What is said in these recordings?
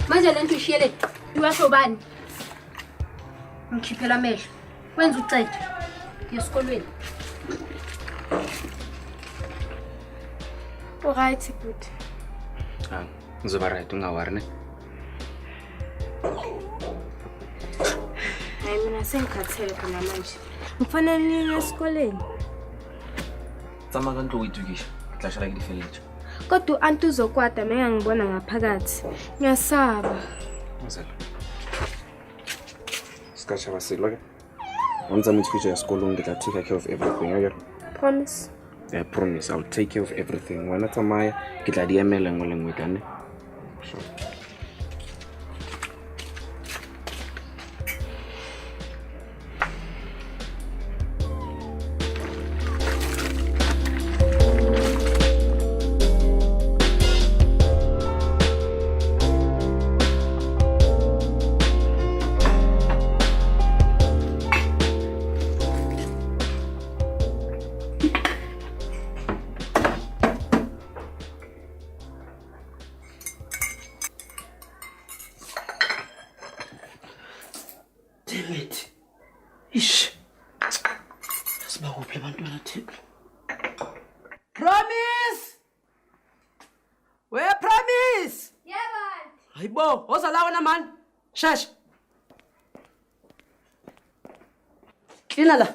Manje lento ishiyele uyasho bani? Ngikhiphela amehlo. Wenza ucethu esikolweni. Alright, good. Ngizoba right ungawari ne. Hayi mina sengikhathele khona manje. Ngifanele niye esikoleni. Tsama ka ntlo uitukisha. Tlasha la ke difeletša. Kodwa antu uzokwada menga ngibona ngaphakathi. Ngiyasaba. Mzela. Skacha basilo ke. Once I'm teacher school I take care of everything. Okay? Promise. I promise I'll take care of everything. When atsamaya ke tla di emela ngwe lengwe kana. Sure. Promise! Where promise? Yeah, man. Hayibo, ozalawa na man. Shash. Klina la.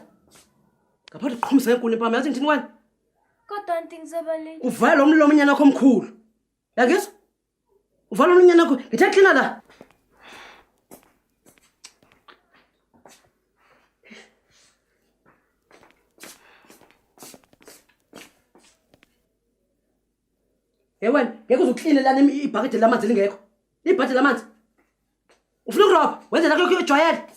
Kaphathi qhumisa enkulu empama yazi ngithini wani? Kodwa anti ngizabaleki. Uvala lo mlomo nyana wakho omkhulu. Yakizwa? Uvala lo nyana wakho. Ngithe klina la. Wena, ngeke uzukline lana ibhakede lamanzi lingekho. Ibhakede lamanzi. Ufuna ukurobha, wenze lakho kuyojwayela.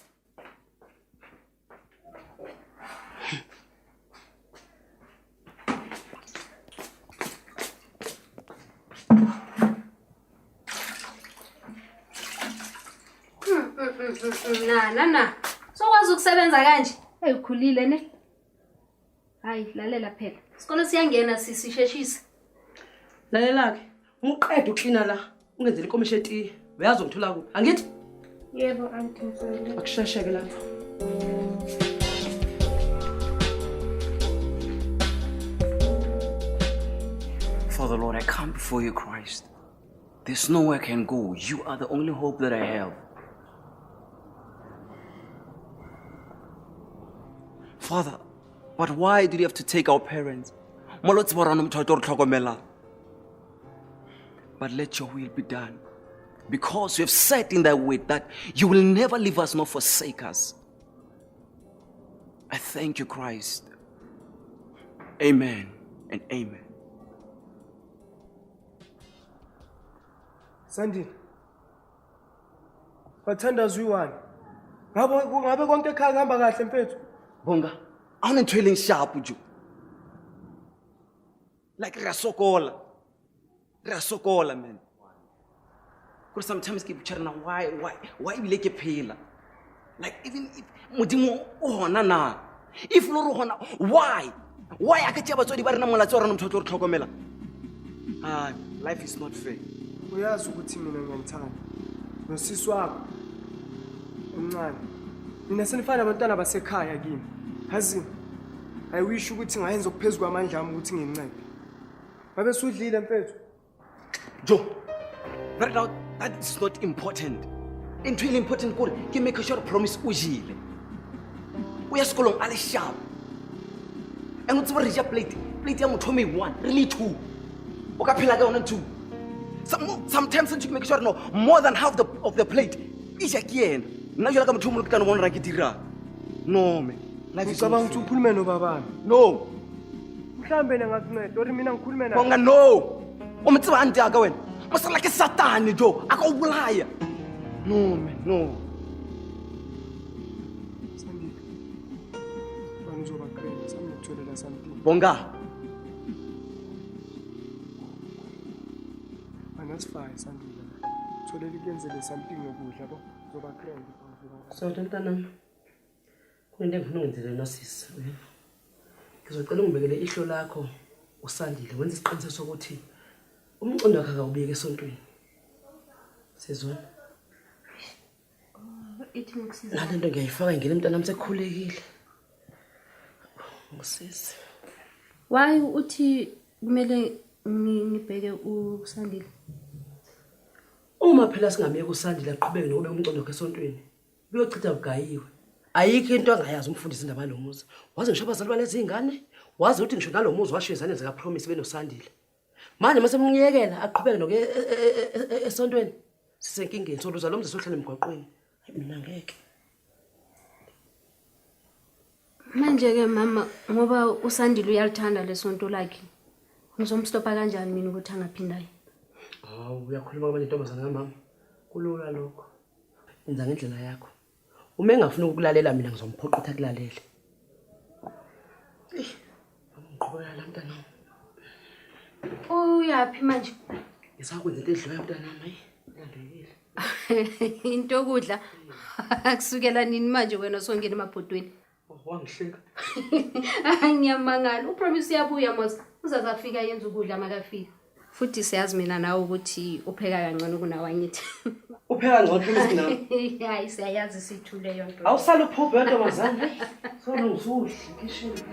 Na. Sokwazi ukusebenza kanje. Ukhulile ne? Hayi, lalela phela. Isikole siyangena sisheshisa. Lalela-ke, umqede uklina la, ungenzele inkomo eshetiye. Uyazi ngithola kuphi? Angithi? Yebo anti ngizoleka. Akushesheke lapho. Father Lord, I come before you, Christ. There's nowhere I can go. You are the only hope that I have. Father, but why did you have to take our parents? But let your will be done. Because you have said in thy word that you will never leave us nor forsake us. I thank you, Christ. Amen and amen. Sandile. Bathandaza uyiwani. Ngabe konke ekhaya kuhamba kahle mfethu? Bonga, awunentwele sharp uju. Like rasokola, man. Because sometimes keep chatting why we like a pila. Like even if modimo ohona na. If lo hona, why I ka tshaba tsodi ba rena molatsi wa rena mthotho re tlhokomela. Life is not fair. Uyazi ukuthi mina ngiyamthanda. Nosisi wakho uncane. Mina senifana abantwana basekhaya kimi. Hazi. I wish ukuthi ngayenza okuphezulu kwamandla ami ukuthi ngincede. Babe sudlile mfethu. Joe, right now that is not important. Into really important goal, ke make sure promise ujile. Uya sekolong ale sharp. And utse ba reja plate ya motho me 1, really 2. O ka phela ka ona 2. Sometimes you make sure no more than half of the plate is again. Nna jela ka motho mo lekana bona ra ke dira. No man. Life is Ngicabanga ukuthi ukhulume nobabami. No. Mhlambe nengakunceda ori mina ngikhulume naye. Bonga no. Umtsiba anti aka wena. Mosala ke Satan jo, aka ubulaya. No man, no. Sandile. Bangizoba great. Samukutholela something. Bonga. Anasifaya Sandile. Tholela ikenzele something yokudla yabo. Zoba great. So ntantana. Kunento engifuna ngenzele nosisi. Ngizocela ungibekele ihlo lakho uSandile wenza isiqiniseko sokuthi umqondo wakhe akawubiyeke esontweni. Sizona. Ithi ngikusiza. Nalento ngiyayifaka ngene mntana msekhulekile. Ngosisi. Why uthi kumele ngibheke uSandile? Uma phela singameke uSandile aqhubeke nokube umcondo esontweni. Uyochitha ugayiwe. Ayikho into angayazi umfundisi indaba lomuzi. Waze ngisho abazali balezingane, wazi ukuthi ngisho nalomuzi washiya izane zika Promise benoSandile. Manje mase mngiyekela aqhubeke noke esontweni. Sisenkingeni soluza lo mzi sohlala emgwaqweni. Mina ngeke. Manje ke mama ngoba uSandile uyalithanda lesonto lakhe. Ngizomstopa kanjani mina ukuthi angaphindayo? Uyakhuluma kwabanye intombazana kamama. Kulula lokho. Enza ngendlela yakho. Uma engafuna ukulalela mina ngizomphoqa ukuthi akulalele. Ngiqhubeka la mntana. Uyaphi manje? Ngisakwenza into edliwayo mntana mayi. Ngiyandekile. Into okudla akusukela nini manje wena songena emabhodweni? Wangihleka. Ngiyamangala. UPromise uyabuya mos. Uzazafika yenza ukudla makafika. Futhi siyazi mina nawe ukuthi upheka kancane kunawanyithi. Upheka ngcono Promise nawe. Hayi siyayazi sithule yonke. Awusale uphuphe ntombazana. Sona ngisuhle kishini.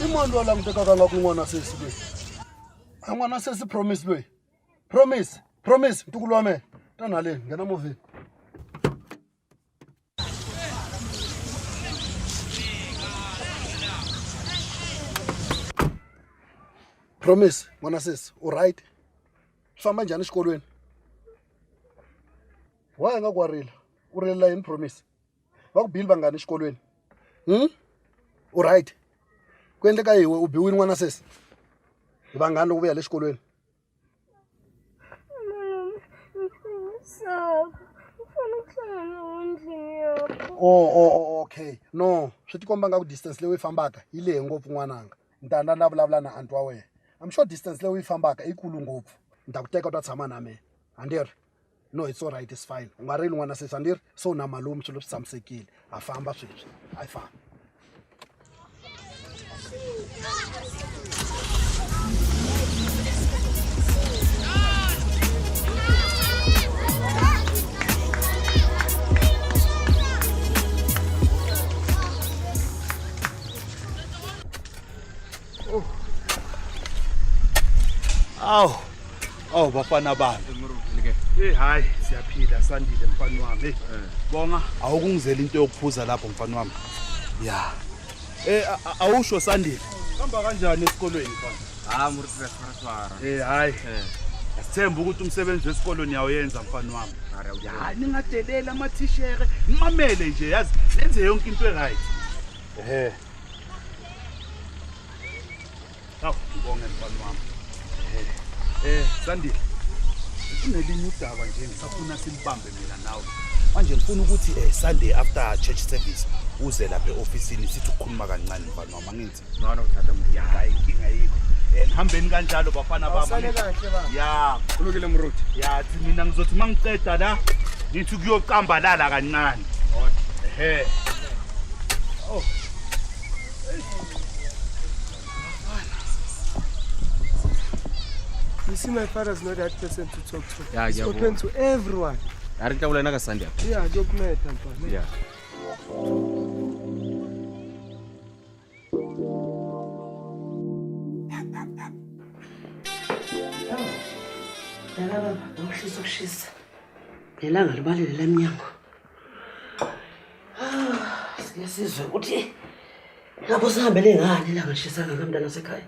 Imando la ngiteka kanga kun'wana sesi loyi. A n'wana sesi Promise loyi. Promise ntukulu wa mina. Tana le ngena movie. Promise n'wana sesi u right. Famba njhani exikolweni? Wa nga kwarile. U rila yini Promise? Va ku bill vangani exikolweni? U right. Kwendleka yiwe ubiwini n'wana sesi. Vangani loko vuya le xikolweni? Okay. No, swi tikomba nga ku distance leyi u fambaka yi lehe ngopfu n'wananga. Ntanda na vulavula na aunt wa wena. I'm sure distance leyi u fambaka i kulu ngopfu. Nta ku teka u ta tshama na mina. Andiri? No, it's all right, it's fine. U nga rili n'wana sesi andiri? So na malume swilo swi tshamisekile. A famba sweswi. A famba. Aw bafana bami. Hayi siyaphila Sandile mfana wami. Bonga awukungizela into yokuphuza lapho mfana wami. Ya. Awusho Sandile. Hamba kanjani esikolweni mfana? Murifreshwara. Hayi. Asithemba ukuthi umsebenzi wesikolo niyawenza mfana wami. Ya ningadelela amathishere, nimamele nje yazi lenze yonke into right. Ngibonge mfana wami. Sandile. Kunelinye udaba nje ngisafuna silibambe mina nawe. Manje ngifuna ukuthi Sunday after church service uze lapha eofficeini sithi ukukhuluma kancane mfana wami ngithi. Nona uthatha umuntu Hayi inkinga yikho. Nihambeni kanjalo bafana bami. Awusale kahle baba. Ya, kulukile Mruthi. ya mina ngizothi mangiceda la ngithi kuyocambalala kancane. Oh. You see, my father's not that person to talk to. Yeah, He's yeah, open to everyone. Ari tabula na ka Sunday. Yeah, document mfana. Yeah. Yalaba ngokushisa ukushisa. Ngelanga libalele lemnyango. Siyasizwe ukuthi lapho sihambele ngani la ngishisanga kamntana sekhaya.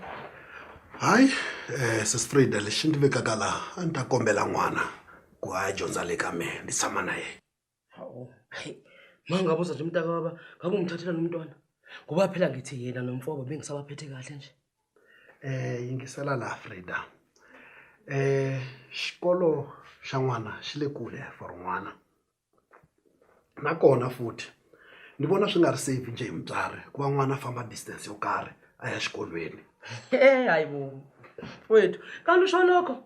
Hayi, sesifrida leshinto bekakala anta kombela n'wana ku a dyondza le ka mina ni tshama na yena. Hawu. Mangabuza nje umntaka baba, ngabe umthathela nomntwana. Kuba phela ngithi yena nomfowabo bengisabaphethe kahle nje. Yingisela la Frida. Xikolo xa n'wana xi le kule for n'wana. Nakona futhi Ni vona swi nga ri safe nje mutswari ku va n'wana a famba distance yo karhi a ya xikolweni. Hayibo. Wethu, kanti usho lokho?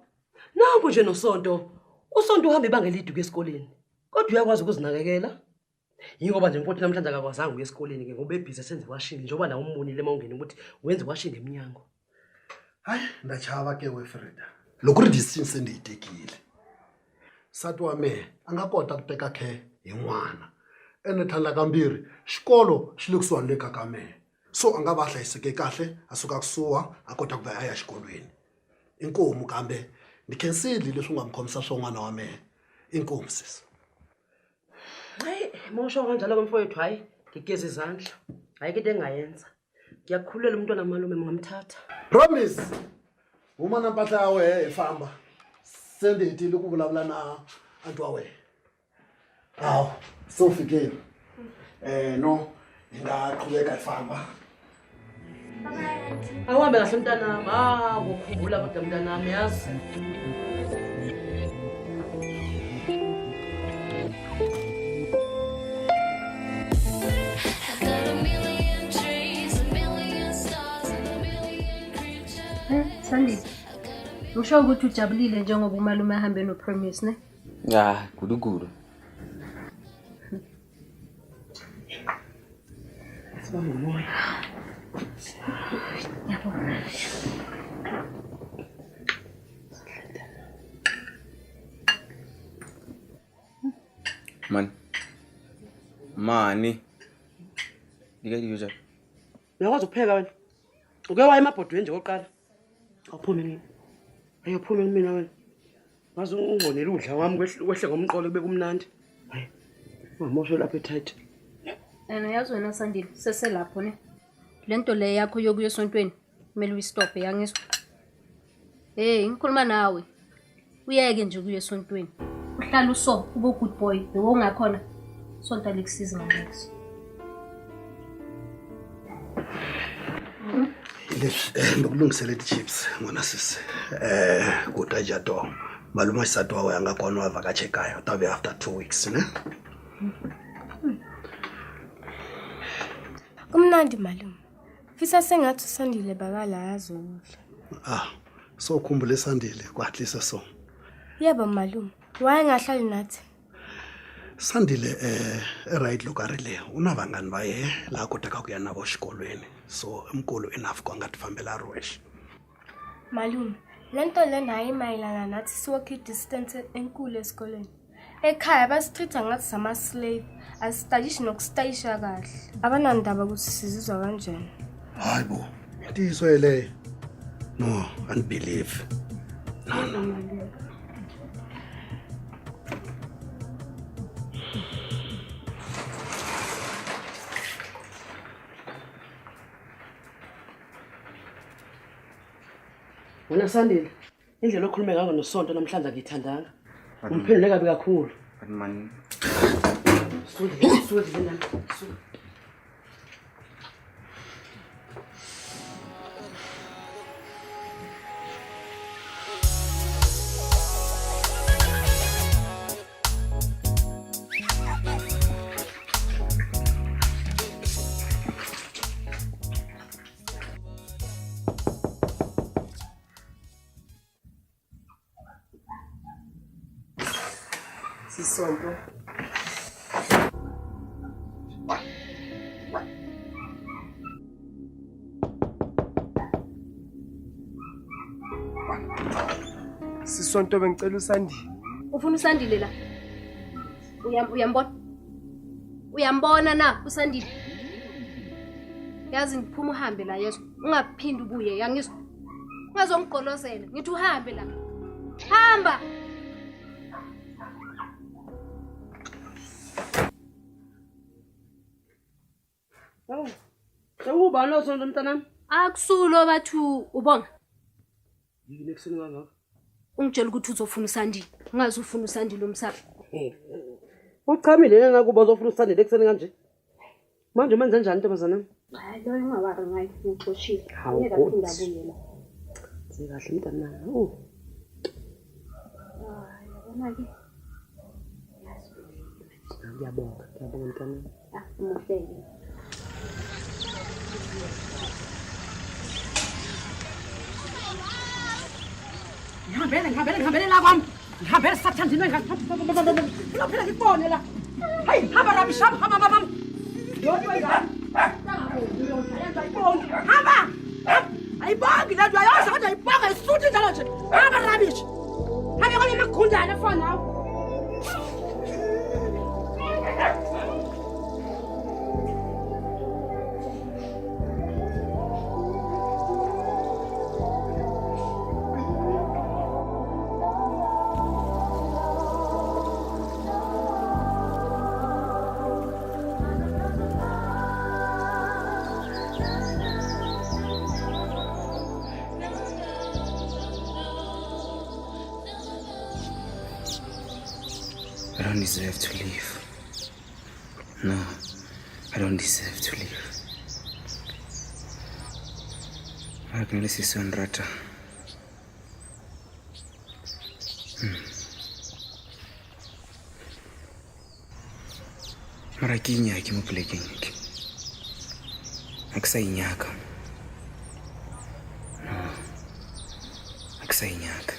Nangu nje noSonto. USonto uhamba ibanga elide kuya esikoleni. Kodwa uyakwazi ukuzinakekela. Yingoba nje mfowethu namhlanje akakwazanga ukuya esikoleni ke ngoba ebhizi senze washing njengoba nawe umbonile mawungena ukuthi wenze washing eminyango. Hayi ndachava ke Freda. Loko ri distance ndiyitekile. Sati wa mehe a nga kota ku teka care hi n'wana. Ene thanda kambirhi xikolo xi le kusuhani le ka mehe. So a nga va hlayiseke kahle a suka kusuha a kota ku va a ya xikolweni. Inkomu kambe ni khensile leswi nga mkhomisa swo n'wana wa mehe. Inkomu sisi. Hayi, mosho kanjalo mfowethu hayi, ngigeza izandla. Hayi ke engayenza. Ngiyakhulela umntwana malume ngamthatha. Promise. Uma na mpahla ya wehe ifamba. Sende hitile ku vulavula na antu wa wehe. Aw, so fikile. No, ngaqhubeka ifamba. Awabe kahle mntanami, ngokukhumbula kodwa mntanami yazi. Sandile. Usho ukuthi ujabulile njengoba umalume ahambe noPromise ne? Ya, gulugudu. Sibamba umoya. Mani. Ngeke uja. Uyakwazi ukupheka wena? Uke waya emabhodweni nje oqala. Awuphumi ngini. Ayophuma mina wena. Wazi ungonela udla wami kwehle ngomqolo kube kumnandi. Hayi. Ungamosho lapha etight. Yazi wena Sandile, seselapho ne. Lento le yakho yokuya esontweni, kumele uyistop yangizwa. Ngikhuluma nawe. Uyeke nje kuya esontweni. Uhlala uso, ube good boy, bebo ungakhona. Sonto lekusiza ngamasi. Ngokulungisela chips ngona sisi. Kudajato. Malume satu wa anga kona vakache ekhaya. Utabe after 2 weeks ne? Kumnandi malume. Fisa sengathi uSandile bakala azokudla. So khumbule Sandile kwahlisa so. Yebo malume, wayengahlali nathi. Sandile right lokarile unavangani baye la kotaka kuya nabo xikolweni. So emkolo enough kwangathi fambela rwesh. Malume, lento lena ayimayilana nathi siwalk distance enkulu esikoleni. Ekhaya basitreat ngathi sama slave, asitayishi nokustayisha kahle. Abanandaba ukuthi sizizwa kanjani. Hayibo, into ele. No, unbelieve. No. Wena Sandile, indlela okhulume ngayo noSonto namhlanje akuyithandanga. Umphendule kabi kakhulu. Man. Suthi lena. Sonto. Sisonto bengicela uSandile. Ufuna uSandile la? Uyambona? Uyambona na uSandile? Yazi ngiphuma uhambe la Yesu. Ungaphindi ubuye yangizwa. Ungazongigolozela. Ngithi uhambe la. Hamba. Sewuba noSonto mntanami? Akusulo bathu ubonga. Yini ekseni kangaka? Ungitshela ukuthi uzofuna uSandile. Ungazi ufuna uSandile umsaba. Uchamile lena kuba uzofuna uSandile ekseni kanje. Manje menze njani ntombazana? Hayi lo ungawari ngayo ngixoshile. Ngeke aphinda abuye la. Sikahle mntanami. Hayi yabona ke. Ngiyabonga mntanami. Umuhle. Ngihambele la kwami. Ngihambele sathandini phela ngibone la. Hey, hamba rabi shap, hamba mama. Yodwa njani? Hamba. Ayibongi la nto ayazi kodwa ayibonga isuthi njalo nje. Hamba rubbish. Hamba kole makundana for now. I don't deserve to live. No, I don't deserve to live. Akumele sisonrata. Mara ke inyaki mo polekeng ke. A ke sa inyaka. No, a ke sa inyaka.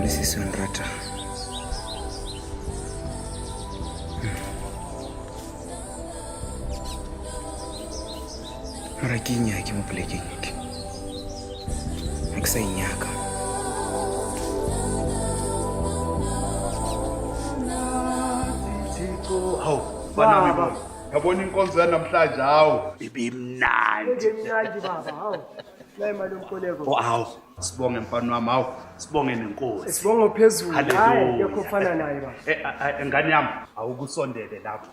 Sisonrata. Mara ke inyaki mo polekeng ke. A ke sa inyaka. Hawu, banami bo. Yabona inkonzo yanamhlanje hawu. Ibimnandi. Ngimnandi baba, hawu. La imali yomkoleko. Oh hawu, sibonge mfana wami hawu. Sibonge nenkosi. Sibonge phezulu. Haleluya. Hayi, yakho fana naye baba. Ngani yami, awukusondele lapho.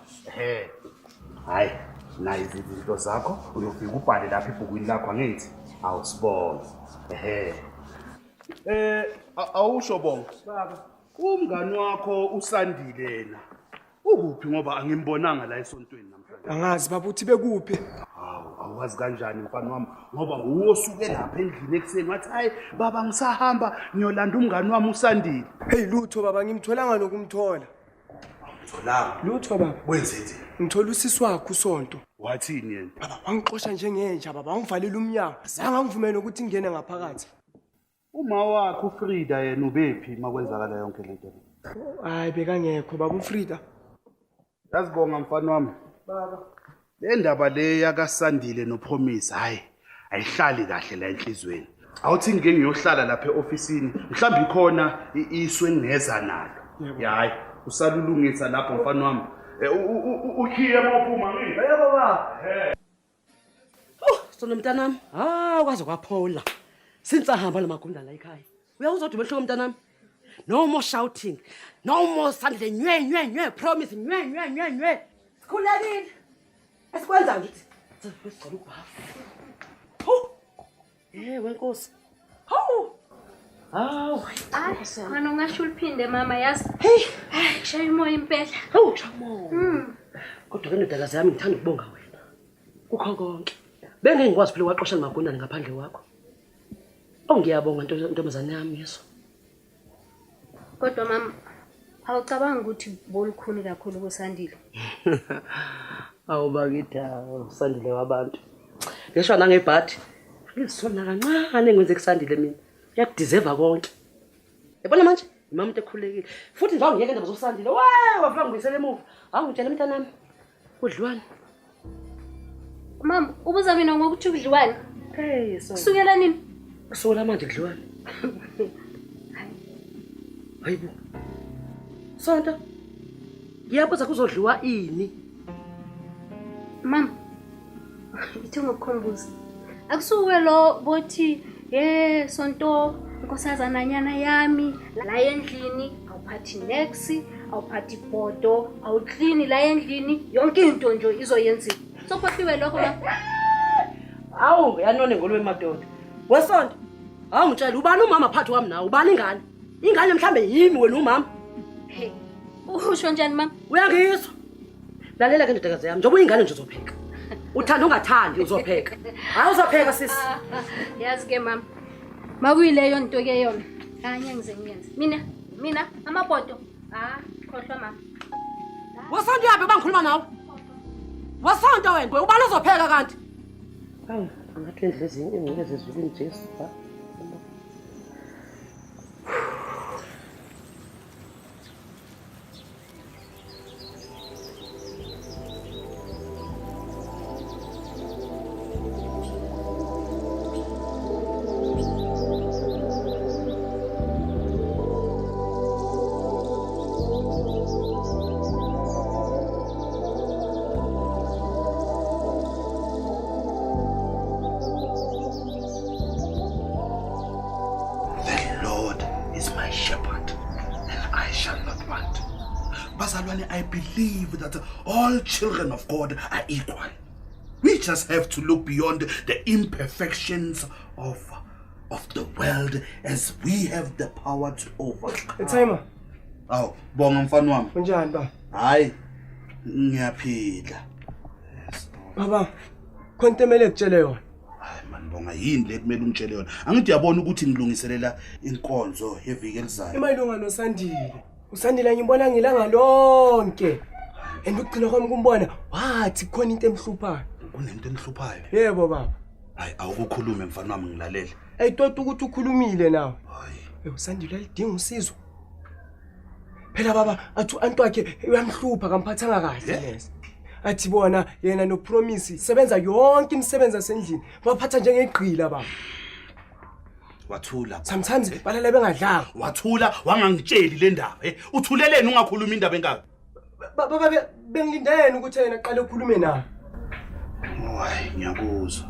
Hayi, nayi izinto zakho uyofika ubhale lapha ibhukwini lakho angithi. Awusibonge. Awusho bonke. Baba. Umngani wakho uSandile yena. Ukuphi ngoba angimbonanga la esontweni namhlanje. Angazi baba uthi bekuphi? Awazi kanjani mfana wami ngoba nguwo osuke lapha endlini ekseni wathi hayi baba ngisahamba ngiyolanda umngani wami uSandile. Hey lutho baba ngimtholanga nokumthola. Awutholanga. Lutho baba. Wenzethi? Ngithola usisi wakhe uSonto. Wathini yena? Baba wangixosha njengenja baba wangivalela umnyango. Azange angivumele ukuthi ngene ngaphakathi. Uma wakho uFrida yena ubephi makwenzakala yonke lento? Hayi bekangekho baba uFrida. Yazibonga mfana wami. Baba. Le ndaba le yakaSandile noPromise hayi ayihlali kahle la enhlizweni. Awuthi ngike ngiyohlala lapha eofisini mhlawumbe ikhona isu engeza nalo. Hayi usalulungisa lapho mfana wami. Ukhiye mophuma ngini? Yebo baba. Sona mntanami. Kwaze kwaphola. Since ahamba lamagunda la ekhaya. Uyawuzwa ukuthi behloko mntanami. No more shouting. No more Sandile nywe Promise nywe. Sikhulekile. Esikwenza nje uthi sigcina ukubhafa. Wenkosi. Wena ungasho uliphinde mama yazi. Kushaya umoya impela. Chamo. Kodwa ke ndodakazi yami ngithanda ukubonga wena. Kukho konke. Bengeke ngikwazi phela waqosha lamagundane ngaphandle kwakho. ngiyabonga ntombazane yami yeso. Kodwa mama, awucabanga ukuthi bolukhuni kakhulu kusandile? Awubakida usandile wabantu. Ngisho nangebhadi. Ngizisona kancane ngwenze kusandile mina. Uyakudeserve konke. Yabona manje? Imama umuntu ekhulekile. Futhi nje awungiyeke indaba zosandile. Wafika ngibuyisele emuva. Awungitshela mntanami. Udliwane. Mama, ubuza mina ngokuthi udliwane? Hey, so. Kusukela nini? Kusukela manje kudliwane. Hayibo. Sonto. Ngiyabuza kuzodliwa ini? Mama, ithi ngokukhumbuza. Akusuke lo bothi sonto nkosazana nyana yami la endlini awuphathi next, awuphathi bodo, awuclean la endlini, yonke into nje izoyenziwa. Sophothiwe lokho la. Awu, yanone ngolwe madoda. Wesonto. Hawu ngitshela ubani umama phathi wami nawe? Ubani ingane? Ingane mhlambe yimi wena umama. Hey, usho njani mama? Uyangizwa. Lalela ke ndodakazi yami, njengoba ingane nje uzopheka. Uthanda ungathandi uzopheka. Hayi uzopheka sisi. Yazi ke mama. Makuyileyo into ke yona. Kanye ngizengenze. Mina amabhodo. Khohlwa mama. Wasonto yabe bangikhuluma nawe. Wasonto wena, ubani uzopheka kanti? Hawu, ngathi endle ezinye ngeke zezulwini Jesu, ha? I believe that all children of God are equal. We just have to look beyond the imperfections of the world as we have the power to overcome. Timer. Aw, bonga mfana wami. Kunjani ba? Hayi, ngiyaphila. Baba, kontemele kutshele yona. Hayi man, bonga yini le kumele ungitshele yona? Angithi uyabona ukuthi ngilungiselela inkonzo yeviki elizayo. Imayilunga noSandile. USandile ngibona ngilanga lonke. Andukugcina kwami kumbona wathi khona into emhluphayo. Kunento emhluphayo? Yebo baba. Hayi awukukhulume mfana wami ngilalele. Ayitota ukuthi ukhulumile nawe. Hayi. USandile uyalidinga usizo. Phela baba athi antu wakhe uyamhlupha kamphathanga kahle lesi. Athi bona yena noPromise sebenza yonke imisebenzi yasendlini. Baphatha njengegqila baba. Wathula. Sometimes balala bengadlanga. Wathula wangangitsheli le ndaba. Uthuleleni ungakhuluma indaba engaka? Baba bengilindene ukuthi yena aqale ukukhuluma nawe. Hayi ngiyakuzwa.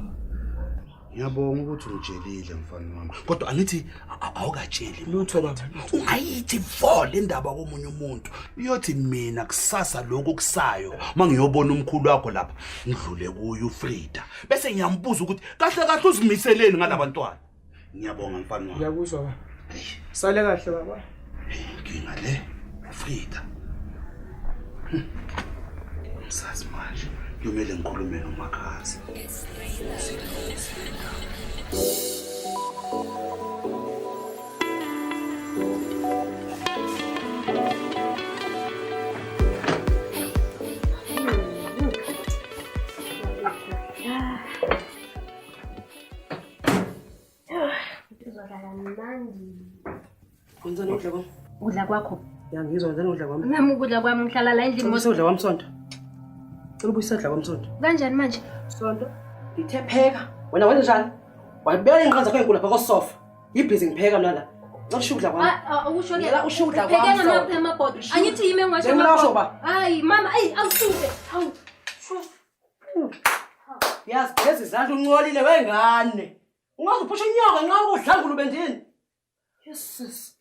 Ngiyabonga ukuthi ungitshelile mfana wami. Kodwa angithi awukatsheli lutho baba. Ungayithi vo le ndaba komunye umuntu. Uyothi mina kusasa lokho kusayo mangiyobona umkhulu wakho lapha ngidlule kuye uFrida. Bese ngiyambuza ukuthi kahle kahle uzimiseleni ngalabantwana. Ngiyabonga mfana wami. Ngiyakuzwa baba. Sale kahle baba. Nginga le Frida. Sazi manje kumele ngikhulume noMakhazi. Kwenzani ukudla kwami? Udla kwakho. Yangizwa kwenzani ukudla kwami? Nami ukudla kwami ngihlala la endlini Ngizwa ukudla kwami Sonto. Cela ubuyisadla kwami Sonto. Kanjani manje? Sonto, ngithe pheka. Wena wenza njani? Wabeka ingqanza zakho enkulu lapha kosofa. Yibhizi ngipheka mina la. Ngicela usho ukudla kwami. Awusho ke. Ngicela usho ukudla kwami. Phekela ngapha emabhodo. Angithi yime ngasho Ngilasho ba. Hayi mama, awusuke. Hawu. Yazi lezi izandla uncolile wengane. Ungaze uphusha inyoka nxa ukudla ngulube ndini. Yesus.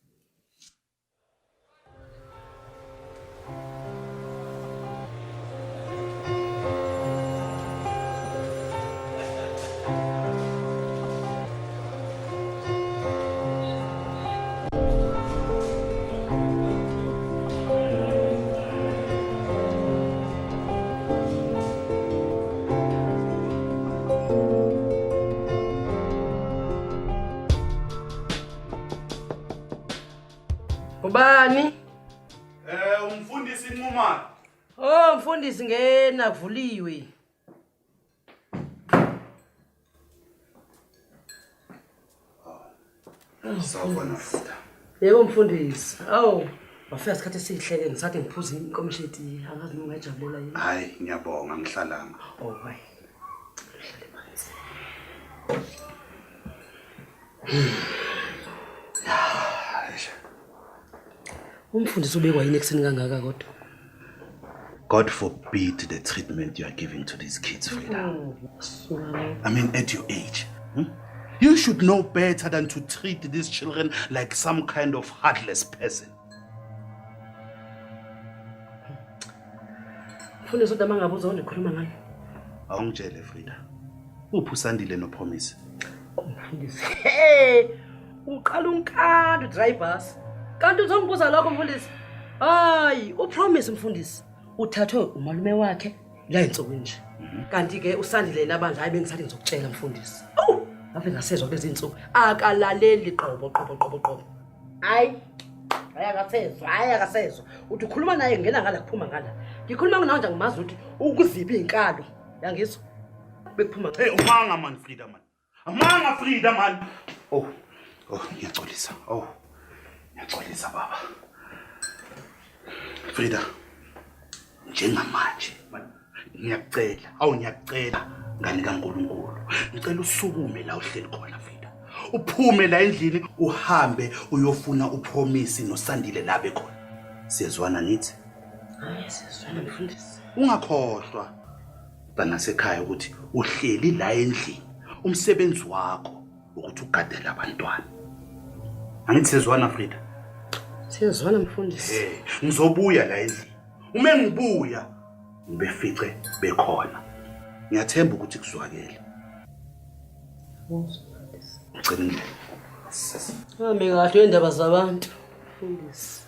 Ubani? Umfundisi Nqumane. Oh, mfundisi ngena kuvuliwe. Sawubona futhi. Yebo mfundisi. Awu, wafika isikhathi esihleke ngisathi ngiphuza inkomisheti angazi ungajabulela yini. Hayi, ngiyabonga ngihlalanga. Oh, hayi. Umfundisi ubekwa yini ekseni kangaka kodwa? God forbid the treatment you are giving to these kids, Frida. I mean, at your age, you should know better than to treat these children like some kind of heartless person. Mfundisi uDama ngabuza undikhuluma ngani? Awungitshele Frida. Uphi uSandile noPromise? Mfundisi. Hey! Uqala unkando drivers. Kanti uzongibuza lokho mfundisi? Hayi, uPromise mfundisi uthathwe umalume wakhe la insuku nje. Kanti ke uSandile nabanje hayi bengisathi ngizokutshela mfundisi. Ave ngasezwe kulezi insuku akalaleli qobo. Hayi. Hayi akasezwa. Uthi ukhuluma naye ngena ngala kuphuma ngala. Ngikhuluma nawe nje ngimazi ukuthi ukuziba izinkalo. Yangizwa? Bekuphuma. Hey, umanga man Frida man. Amanga Frida man. Oh, ngiyaxolisa. Ngiyaxolisa baba. Frida. Njengamanje man. Ngiyacela ngani kaNkulunkulu. Ngicela usukume la uhleli khona Frida. Uphume la endlini uhambe uyofuna uPromise noSandile la bekhona. Siyezwana nithi? Hayi siyezwana mfundisi. Ungakhohlwa banasekhaya ukuthi uhleli la endlini. Umsebenzi wakho ukuthi ugadele abantwana. Angithi siyezwana Frida? Siyezwana mfundisi. Ngizobuya la endlini. Uma ngibuya ngibefice bekhona. Ngiyathemba ukuthi kuzwakele. Ucinile. Hambe kahle indaba zabantu. Mfundisi.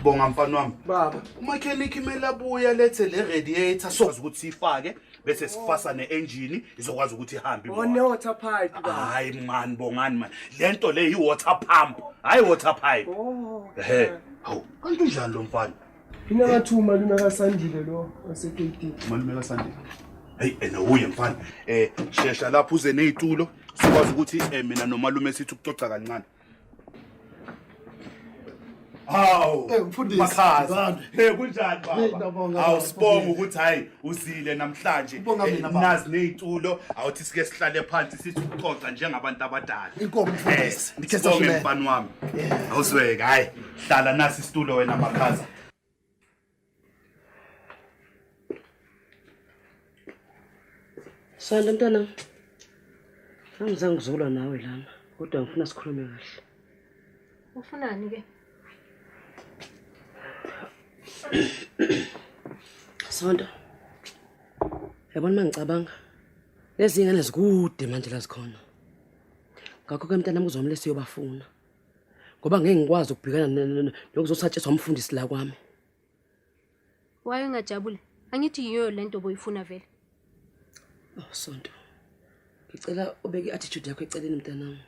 Bonga mfana wami. Baba, Umechanic imele abuya lethe le radiator sokwazi ukuthi sifake bese sifasa ne-engine izokwazi ukuthi ihambe. one water pipe baba. Hayi man, bongani man. Lento le i-water pump, hayi water pipe. Oh. Hawu, kanti unjani lo mfana? Ingathuma luna kaSandile lo waseKT. Malume kaSandile. Hey, uye mfana. Shesha lapho uze nezitulo sikwazi ukuthi mina nomalume sithi ukucoca kancane. Hawu. Mfundisi. Makhaza. Kunjani baba? Ngiyabonga, Hawu baba, sibonga mfundisi. ukuthi hayi uzile namhlanje. Ubonga mina, baba. Nazi nezitulo awuthi sike sihlale phansi sithi ukuxoxa njengabantu abadala. Inkomo mfundisi. Ndikhe Sibonge sashule. mfana wami. Awuzweke hayi. Hlala nasi isitulo wena Makhaza. Sanda mntana. Angizange ngizolwa nawe lana, kodwa ngifuna sikhulume kahle. Ufunani ke? Sonto. Yabona mangicabanga. Lezi ngane zikude manje la zikhona. Ngakho ke mntana ngizomle siyobafuna. Ngoba ngeke ngikwazi ukubhekana nokuzosatshiswa umfundisi la kwami. Waye ungajabule. Angithi yiyo lento boyifuna vele. Oh Sonto. Ngicela ubeke attitude yakho eceleni mntanami.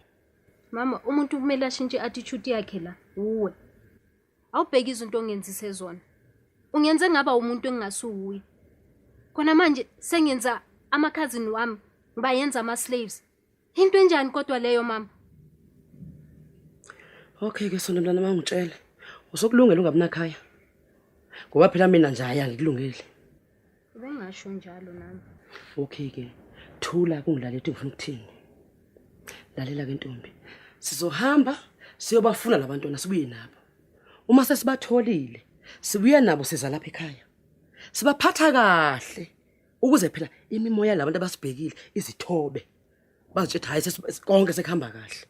Mama, umuntu kumele ashintshe attitude yakhe la. Uwe. Awubheki izinto ongenzise zona. Ungenze ngaba umuntu engasuyi. Khona manje sengenza amakhazini wami ngiba yenza ama slaves. Into enjani kodwa leyo mama? Okay ke Sonto mntana mangitshele. Usokulungela ungabunakhaya. Ngoba phela mina nje hayi ngikulungele. Bengasho njalo nami. Okay ke. Thula kungilaleti ngifuna ukuthini. Lalela ke ntombi. Sizohamba siyobafuna labantwana sibuye nabo. Uma sesibatholile, sibuye nabo siza lapha ekhaya. Sibaphatha kahle ukuze phela imimoya labantu abasibhekile izithobe. Bazitshe hayi konke sekuhamba kahle.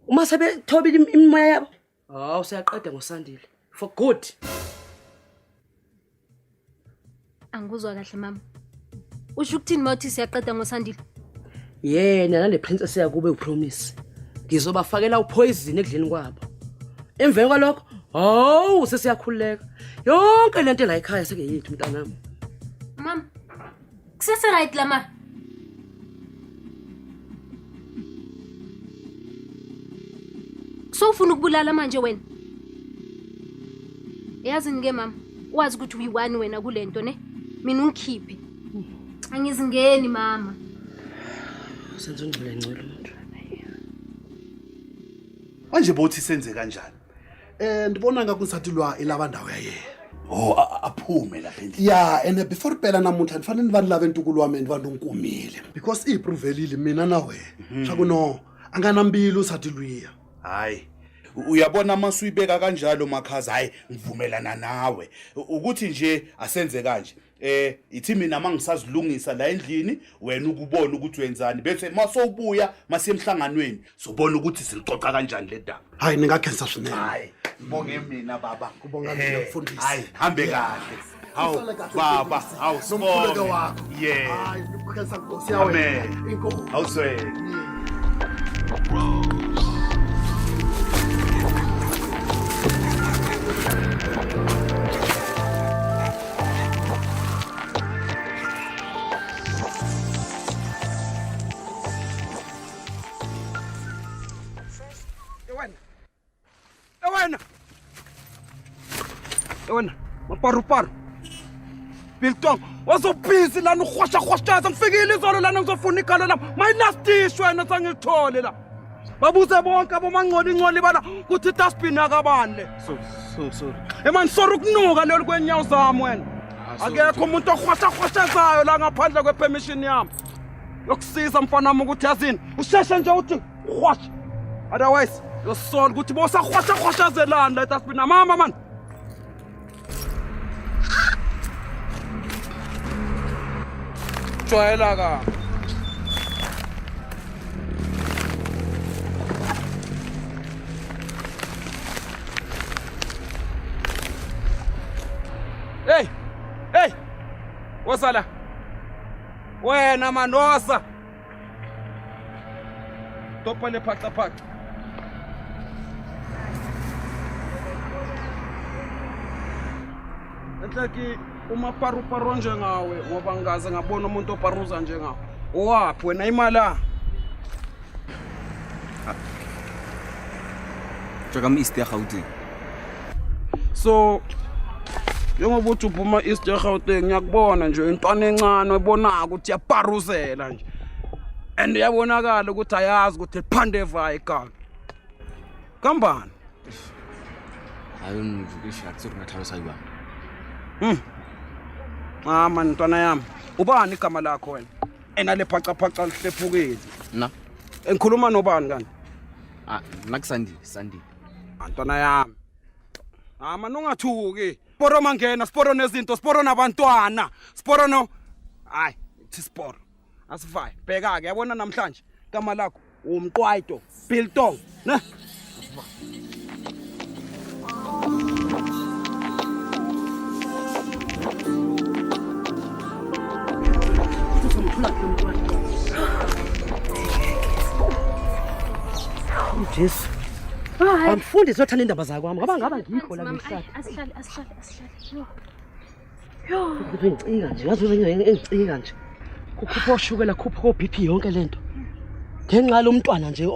Uma sebethobile imimoya yabo, hawu siyaqeda ngosandile. For good. Angikuzwa kahle mama. Usho ukuthini mawuthi siyaqeda ngosandile? Yena nale princess yakube upromise. Ngizobafakela upoison ekudleni kwabo. Emveni kwalokho, hawu sesiyakhuleka. Yonke lento la ekhaya seke yethu mntanami. Mama. Kusese right la ma. So ufuna ukubulala manje wena? Yazi ngeke mama, wazi ukuthi uyiwani wena kulento ne? Mina ungikhiphe. Angizingeni mama. Senze ungcole ngcolo umuntu. Manje bothi senze kanjani? Ndibona ngakusathilwa ilaba ndawo yaye. Oh aphume lapha endlini. Yeah, and before phela namuhla ndifanele nivani lava entukulu wami ndivantu unkumile. Because iprovelile mina nawe. Shakuno anganambili usathilwiya. Hayi. Uyabona amasuyibeka kanjalo Makhaza hayi ngivumelana nawe. Ukuthi nje asenze kanje. Ithi mina mangisazilungisa la endlini wena ukubona ukuthi wenzani bese masowubuya masemhlanganweni sobona ukuthi silixoxa kanjani le daba. Hayi ningakhensa swinene. Hayi ngibonge mina baba. Kubonga mina mfundisi. Hayi hambe kahle. Hawu baba, hawu nomkhuleko sibonge. wakho. Yeah. Hayi ukhensa Nkosi yawe. Amen. Inkosi. Awuzwe. Wena maparu Biltong wazobhizi lana ukhwasha ngifikile izolo lana ngizofuna igalo lami my last dish wena sangithole la babuze bonke abomangcoli bala kuthi dustbin akabani le Sorry. man sorry ukunuka lelo kwenyawo zami wena akekho umuntu okhwashazayo la ngaphandle kwepermission yami yokusiza mfana wami ukuthi yazini usheshe nje uthi khwasha otherwise yosol ukuthi bosakhwashazelana la dustbin mama man jwayela ka Hey wasala wena manosa topale phatha enhlaki umaparu njengawe ngoba ngaze ngabona umuntu oparuza njengawe owaphi wena imali Jaka East ya Gauteng. so njengoba uthi uphuma East eGauteng ngiyakubona nje intwana encane oyibonaka ukuthi iyaparuzela nje and iyabonakala ukuthi ayazi ukuthi iphandeva igama kambani ayonivukisha akuthi ungathalisa ibanga. Man ntwana yami. Ubani igama lakho wena? Enale phaca lihlephukile. Na? Engikhuluma nobani kanti? Sandile. Ntwana yami. Man ungathuki. Sporo mangena, sporo nezinto, sporo nabantwana. Sporo no. Hayi, ithi sporo. Asivaye. Bheka ke yabona namhlanje igama lakho umqwayito, Biltong, ne? Jesu. Amfundi zothanda indaba zakwami. Ngaba ngikho la ngihlala. Asihlale. Ngicinga nje, ngazuza nje. Kukhupha ushukela, khupha BP yonke lento. Ngenxa lomntwana nje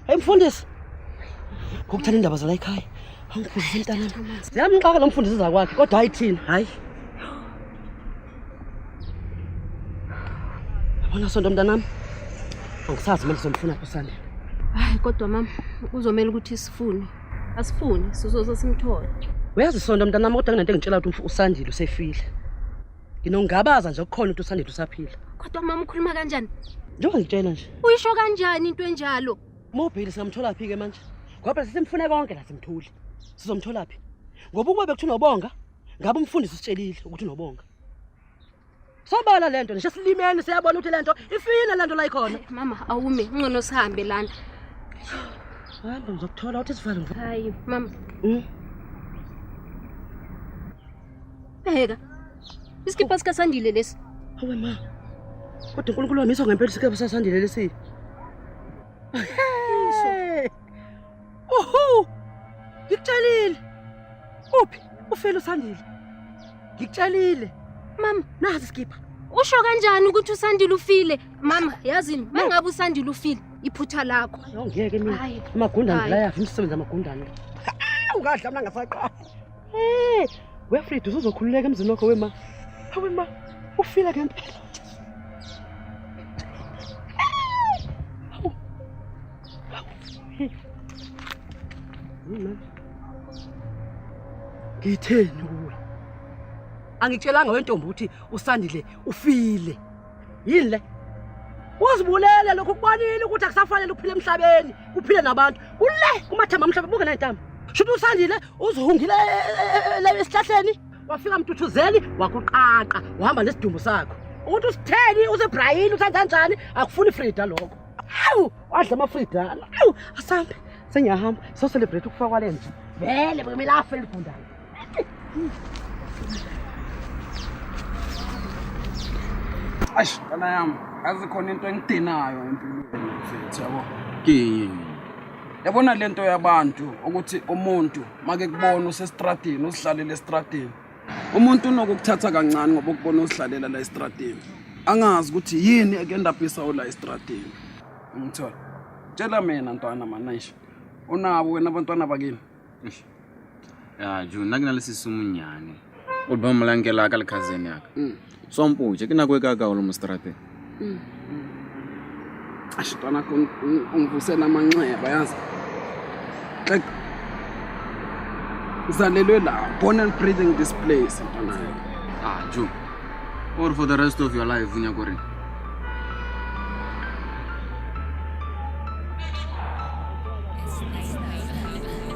emfundisi. Ngokuthanda indaba zala ekhaya. Angifundisa intanami. Siyamxaka lo mfundisi zakwakhe kodwa ayithini, hayi. Yabona sonto mntanami. Angisazi manje somfuna kusande. Hayi kodwa mama, uzomela ukuthi sifune. Asifuni, sizoze simthole. Uyazi sonto mntanami kodwa kunento engitshela ukuthi uSandile usefile. Nginongabaza nje ukukhona ukuthi uSandile usaphila. Kodwa mama ukhuluma kanjani? Njengoba ngitshela nje. Uyisho kanjani into enjalo? Mobile singamthola phi ke manje? Ngoba sisimfune konke la simthuli. Sizomthola phi? Ngoba ukube bekuthi unobonga, ngabe umfundisi usitshelile ukuthi unobonga. Sobala lento nje silimene siyabona ukuthi lento ifina lento la ikhona. Mama awume ngcono sihambe lana. Hamba ngizokuthola uthi sivale ngivu. Hayi mama. Bheka. Isikipha sikaSandile lesi. Hawe ma. Kodwa uNkulunkulu wamiswa ngempela isikipha sikaSandile lesi. Oho! Ngikutshelile. Uphi? Ufela uSandile. Ngikutshelile. Mama, nazi isikipha. Usho kanjani ukuthi uSandile ufile? Mama, yazini, mangabe uSandile ufile, iphutha lakho. Ngeke mina. Amagundane la yafi umsebenzi amagundane. Ungadla mina ngasaqala. Wefrida uzokhululeka emzini wakho wema. Hawe ma, ufile ngempela. Ngitheni kuwe? Angitshelanga wentombi ukuthi uSandile ufile. Yini le? Uzibulele lokho kubanini ukuthi akusafanele uphile emhlabeni, uphile nabantu. Kule kumathamba amhlaba buke nayintamba. Shuthi uSandile uzohungile la esihlahleni, wafika mtuthuzeli wakuqaqa, uhamba nesidumbu sakho. Ukuthi usitheni useBrayini uthatha kanjani? Akufuni Frida lokho. Hawu, wadla amaFrida. Hawu, asambe. Sengiyahamba, so celebrate ukufa kwalenze. Vele kumele afe elifundana. Ash, kana yami, azikhona into engidinayo empilweni mfethu yabo. Yabona lento yabantu ukuthi umuntu make kubona usestradini, usihlalela estradini. Umuntu unokukuthatha kancane ngoba ukubona usihlalela la estradini. Angazi ukuthi yini ekendapisa la estradini. Ngithola. Tshela mina ntwana manisha. Unabo wena abantwana bakini? Ya, June nakunalesi sumunyane. Udbamlangela ka lekhazeni yakhe. Sompuje ke nako eka ka lo mstrate. Ashitwana ungivusela amanxeba yazi. Like uzalelwe la, born and breathing this place ntwana. June. Or for the rest of your life unya kore.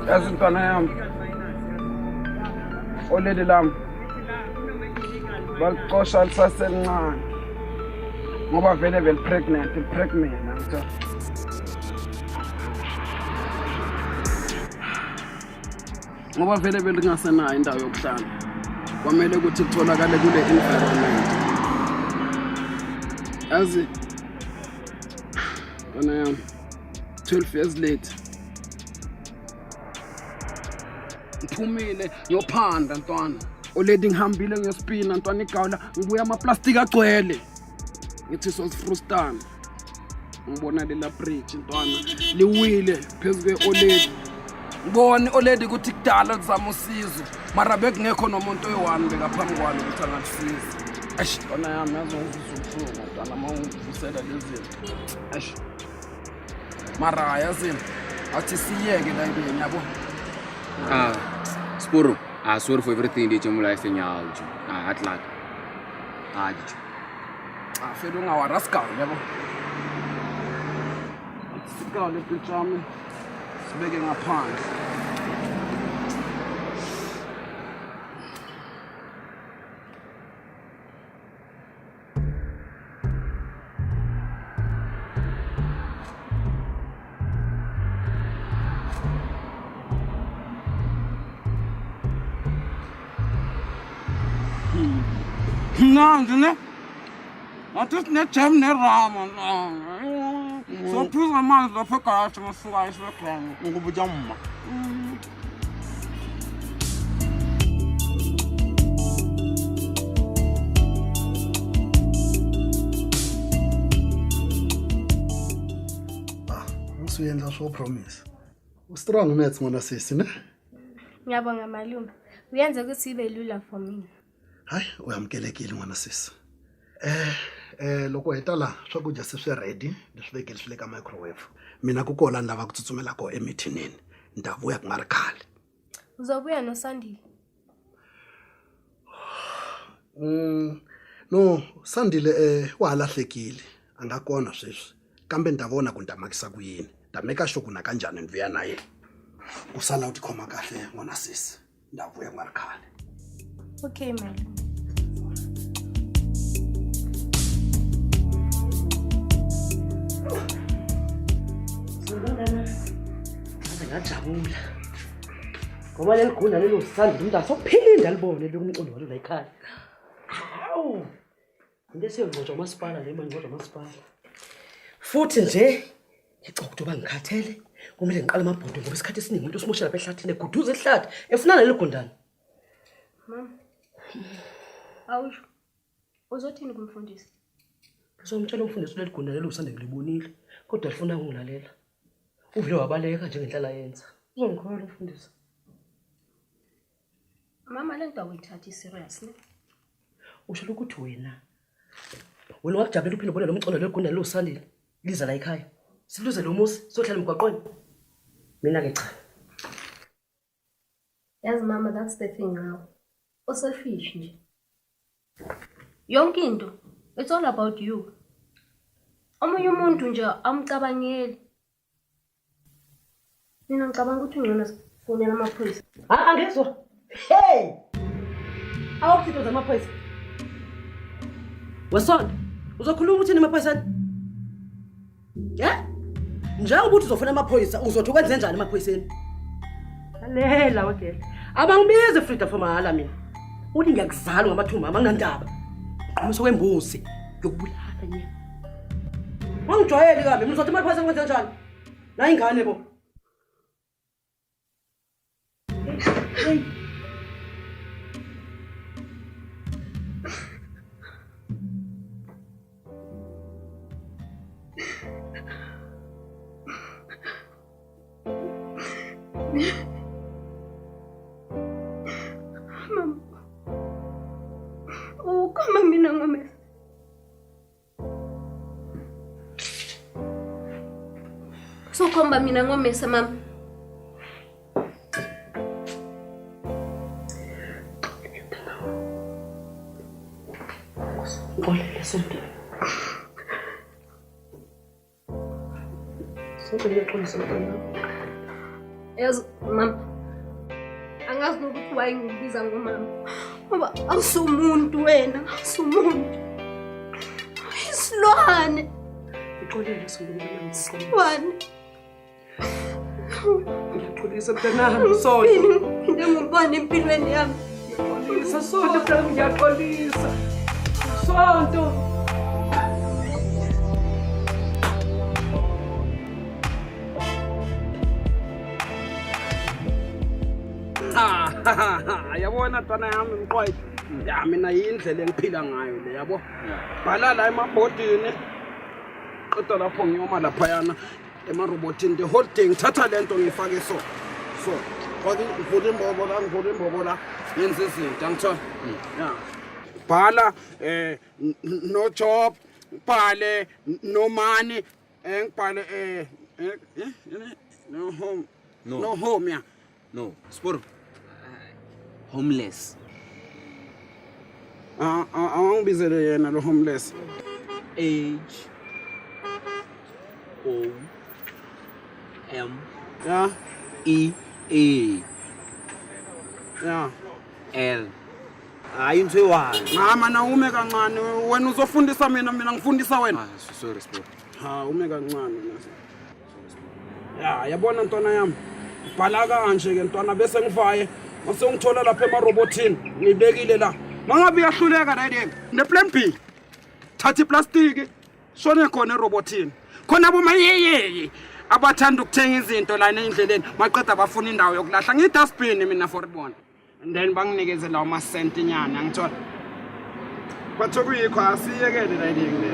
Yazi ntwana yami. Olele lami. Balixosha lisasencane. Ngoba vele pregnant ngitho. Ngoba vele lingasenayo indawo yokuhlala. Kwamele ukuthi kutholakale kule environment. Yazi ntwana yami 12 years late. Ngiphumile yophanda ntwana. Oledi ngihambile ngespina ntwana igawula ngibuya amaplastic agcwele. Ngithi sosifrustana. Ngibona lela bridge ntwana liwile phezulu kweoledi. Ngibona oledi ukuthi kudala kuzama usizo mara bekungekho nomuntu oyi1 bekaphambi kwalo ukuthi angasisiza. Ash ntwana yami yazozizwa ntwana mawuvusela lezi. Ash mara yazini athi siyeke la yini yabo. Spuru, sorry for everything that you life in your house. At like. Fedwa ungawarascal yabo. Sikao le picture sibeke ngaphandle. Mnandi ne? Athi sinejam nerama la. So phuza amanzi lapha egarage ngasuka esilegrama ngikubuja mma. Usuyenza sho promise. Strong maths ngona sisi ne? Ngiyabonga malume. Uyenza ukuthi ibe lula for mina. Hayi, uyamkelekile ngwana sisi. Loko heta la swakudya se swi ready, leswi vekile swi le ka microwave. Mina ku kola lava ku tsutsumela ko emithinini. Ndavuya ku nga ri khale. Uzobuya noSandile. No, Sandile wa lahlekile. Anga kona sweswi. Kambe ndavona ku ndamakisa ku yini. Ndameka sure ku na kanjani ndvuya naye. Kusala uthi khoma kahle ngwana sisi. Ndavuya ku nga ri khale. Okay, malume. Ngajabula ngoba leligunda lelo Sandile umuntu asophinda libone lokumculo walo la ekhaya. Hawu into esiyongqotsha umasipala le manje kodwa umasipala futhi nje ngicokutho bangikhathele kumele ngiqale amabhudo ngoba isikhathi esiningi umuntu usimoshela lapha ehlathini eguduza ehlathi efuna leligundana. Mama awusho uzothini kumfundisi? Ngizomtshela umfundisi leligundana lelo Sandile ngilibonile kodwa lifuna ungilalela. Uvile wabaleka njengenhlala yenza. Uzongikhola umfundisi. Mama lento awuyithathi serious ne? Usho ukuthi wena wakujabulela uphinde ubone lo mcondo legunda lo Sandile liza la ekhaya. Siluze lo musi sohlala emgwaqweni. Mina ke cha. Yazi mama, that's the thing now. Selfish nje. Yonke into it's all about you. Omunye umuntu nje amcabangeli. Mina ngicabanga ukuthi ngiyona sifonela amaphoyisa. Angezwa. Hey! Awukuthitho zamaphoyisa. Wasonto, uzokhuluma ukuthi emaphoyisani? Njengoba uthi uzofuna amaphoyisa, uzothi ukwenze njani emaphoyiseni? Lalela wegela. Abangibize Frida for mahala mina. Uthi ngiyakuzala ngamathumba amanginandaba. Uqhumisa kwembuzi yokubulala nye. Wangijwayeli kambe, mina uzothi amaphoyisa ngwenze njani? La ingane bo. Hey. Mama. Oh, kama mina ngomesa. So komba mina ngomesa mama. Olha, solta. Solta minha coisa, Yazi mama. Angazi ukuthi wayingibiza ngomama. Ngoba awusumuntu wena, awusumuntu. Isilwane. Ixolile sombulula Isilwane. Ngiyaxolisa mntanami Sonto. Into engibona empilweni yami. Ngiyaxolisa Sonto mntanami, ngiyaxolisa. Sonto. Yabona ntwana yami mqwayito. Ya mina yindlela engiphila ngayo le yabo. Bhala la emabhodini. Qeda lapho ngiyoma lapha yana emarobotini the whole thing thatha lento ngifake so. Kodwa ngivule imbobo la yenze izinto angithola. Ya. Bhala no job, bhale no money, ngibhale no home. No home ya. No, Spuru. homeless. Angibizele yena lo homeless. H-O-M-E-A. Yeah. L. Hayi into eyi-1. Mana ume kancane wena uzofundisa mina ngifundisa wena. Sorry sport. Ha ume kancane nasi. Ya yabona ntwana yami. Bhala kanje ke ntwana bese ngivaye. Mase ngithola lapha emarobotini ngibekile la. Mangabe uyahluleka la yini? Ne plan B. Thatha iplastiki shone khona erobotini. Khona bomayeyeye abathanda ukuthenga izinto la endleleni maqeda bafuna indawo yokulahla ngidustbin mina for ibona. And then banginikeze lawo masenti nyana ngithola. Batho kuyikho asiyekele la yini le.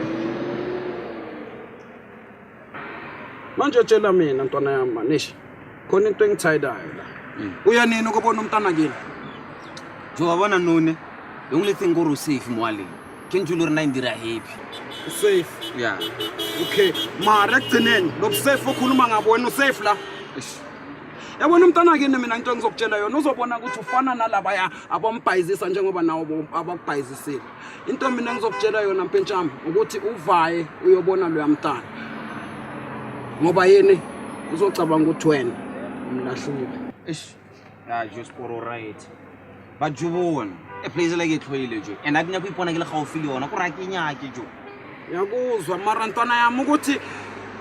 Manje tshela mina ntwana yami manishi. Khona into engithayidayo la. Uyanini ukubona umntana kini? Jo wabona none. Yongilethi ngoro safe mwali. Kenjulu rina indira happy. Safe. Yeah. Okay. Mara ekugcineni lo safe okhuluma ngabo wena usafe la. Yabona umntana kini mina into engizokutshela yona uzobona ukuthi ufana nalabaya abambhayizisa njengoba nawo abakubhayizisile. Into mina engizokutshela yona mpentshami ukuthi uvaye uyobona lo yamntana. Ngoba yini uzocabanga ukuthi wena umlahlile. Yeah, just for right. But Jubon, a place like it toilet, and I never put a how feel on a cracky jo. Yakuzwa mara ntwana yami ukuthi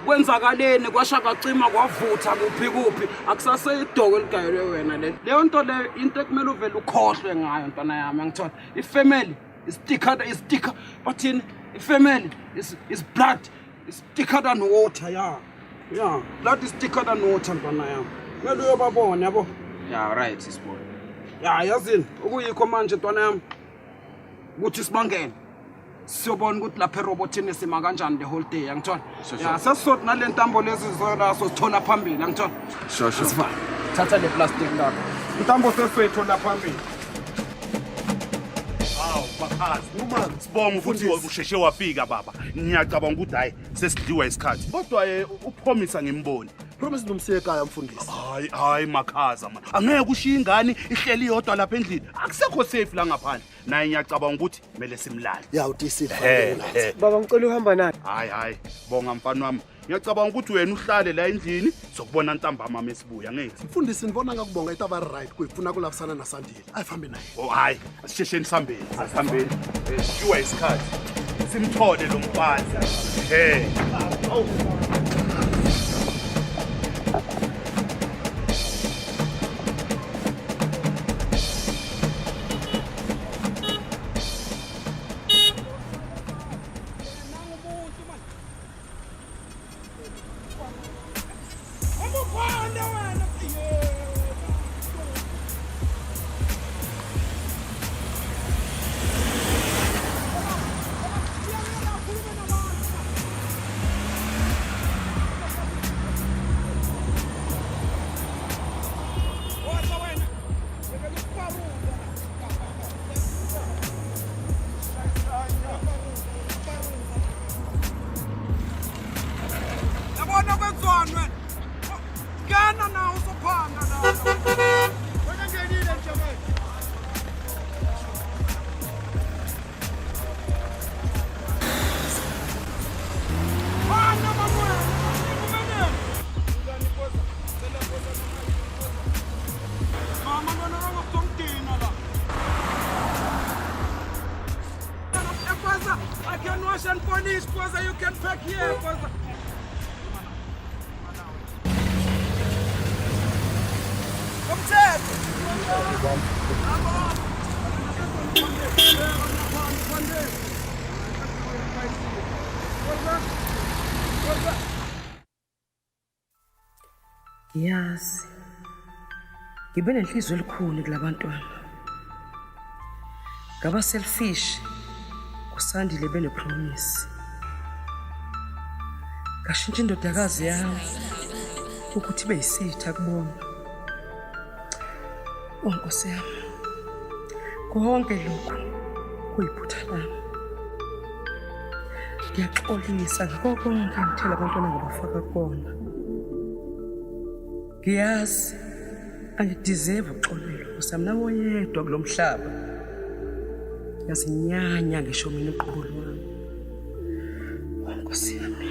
kwenzakaleni kwashaka cima kwavutha kuphi akusase idoko ligayelwe wena le. Leyo nto le into ekumele uvele ukhohlwe ngayo ntwana yami ngithola. Ifamily is thicker but in family is blood is thicker than water yeah. Yeah, blood is thicker than water ntwana yami. Kumele uyobabona yabo. Yeah, right, sis boy. Yeah, yazini ukuyikho manje ntwana yami ukuthi sibangene siyobona ukuthi lapha erobotini sima kanjani the whole day ngithola. Yeah, sesizot nale ntambo lezi zona sosithola phambili ngithola. Sure. Thatha le plastic lapha. Intambo sesithola phambili. Bakhazi sibonga ukuthi usheshe wafika baba. Ngiyacabanga ukuthi hayi sesidliwa isikhathi. Kodwa uPromisa ngimboni. Promise nomsiye ekhaya mfundisi. Hayi makhaza man. Angeke ushiye ingane ihleli yodwa lapha endlini. Akusekho safe la ngaphandle. Naye ngiyacabanga ukuthi kumele simlale. Ya utisile. Baba ngicela uhamba naye. Hayi bonga mfana wami. Ngiyacabanga ukuthi wena uhlale la endlini sokubona ntambama mesibuya ngithi. Mfundisi nibona ngakubonga itaba right kuyifuna kulafisana naSandile. Ayifambe naye. Oh hayi asishesheni sihambeni. Asihambeni. Sidliwa isikhathi. Simthole lo mfana. Yabona kwenzwana wena. Ngena nawo usophanga la. Wena ngenile nje manje. Bana mamwe. Kumene. Ngani poza. Sela poza noma. Mama lona ngokudina la. I can wash and polish, Poza. You can pack here, Poza. Yazi ngibe nenhliziyo elikhulu kulabantwana. Ngaba selfish kuSandile benePromise. Kashintsha indodakazi yami ukuthi beyisitha kubona. Nkosi yami. Konke lokhu kuyiphutha lami. Ngiyaxolisa ngakho konke ngithela abantwana ngabafaka kona. Ngiyazi Angideserve ukuxolelwa usamna woyedwa kulomhlaba. Yasinyanya ngisho mina uqobo lwami. Nkosi yami.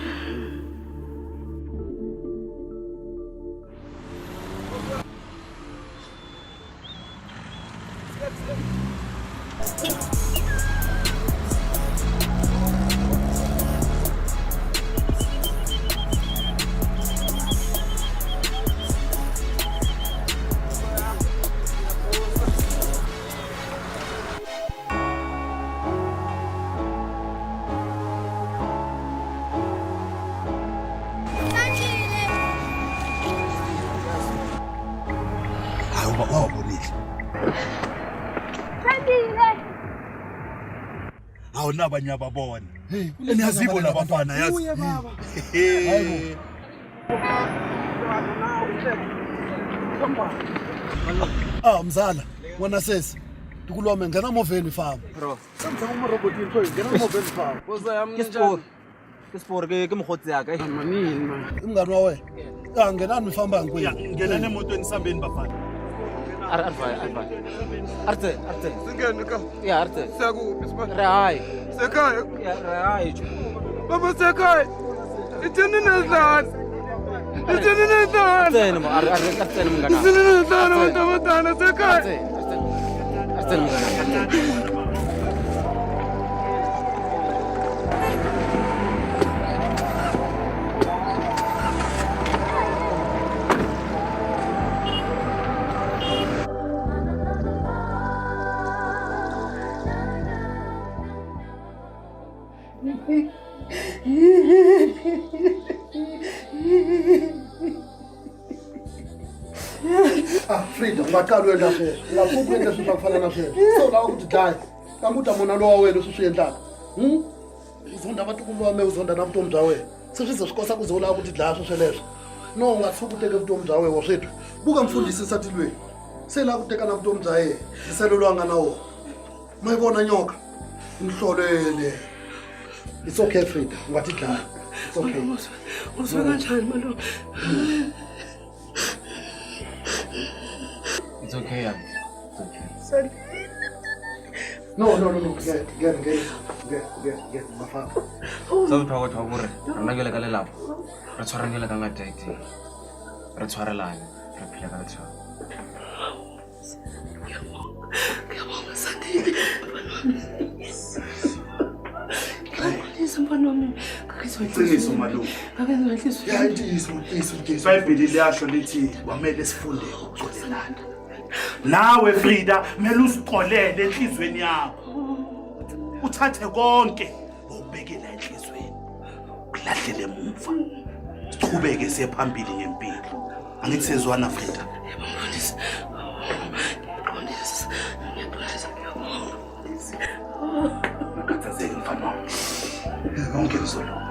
Awunabanye ababona. Eniyazibo labafana yazi. Hayibo. Mzala, wena sesi. Ndikulome ngena moveni fam. Bro. Samsang mo robotini tho ngena moveni fam. Boza yami njani? Ke mkhotsi yaka. Manini man. Imngani wawe. Ngenani mfamba ngwe. Ngenani emotweni sambeni bafana. Arte. Singene ka. Ya Arte. Sakuphi sibona. Hayi. Sekhaya. Ya hayi. Baba sekhaya. Ithini nezilani. Arte ma Arte mngana. Ithini nezilani abantwana sekhaya. Arte mngana. Frida, ungaqalwe la phela. Lapho kwento sifakufana na phela. So la ukuthi dai. Kamuta mona lo wena ususuyendlaka. Uzonda abantu kulwame uzonda nabutomi bya wena. Sesizo sikosa kuzola ukuthi dla soselesho. No ungathuka uteke ubutomi bya wena waswethu. Buka mfundisi sathilweni. Sela kuteka nabutomi bya yena. Iselolwanga nawo. Mayibona nyoka. Ngihlolele. It's okay Frida. Ungathi dla. It's okay. Uzwe kanjani malo? It's okay. Sorry. No. Get. Mafaka. So thwa gore. Rona ke le ka lelapa. Re tshwarangela ka ngataiti. Re tshwarelane. Re phela ka tshwa. Ngiyabonga Sandile. Mfana wami. Qiniso malume. Akazwenhlizwe. Ya ithi iBhayibheli liyasho lithi kwamele sifunde ukuxolelana. Nawe Frida, mele usiqolele enhlizweni yakho. Uthathe konke obekela enhlizweni. Ukulahlele emuva. Siqhubeke siye phambili ngempilo. Angithi sezwana Frida. Ngiyabonga. Ngikhathazeke mfana wami. Konke ngizolunga.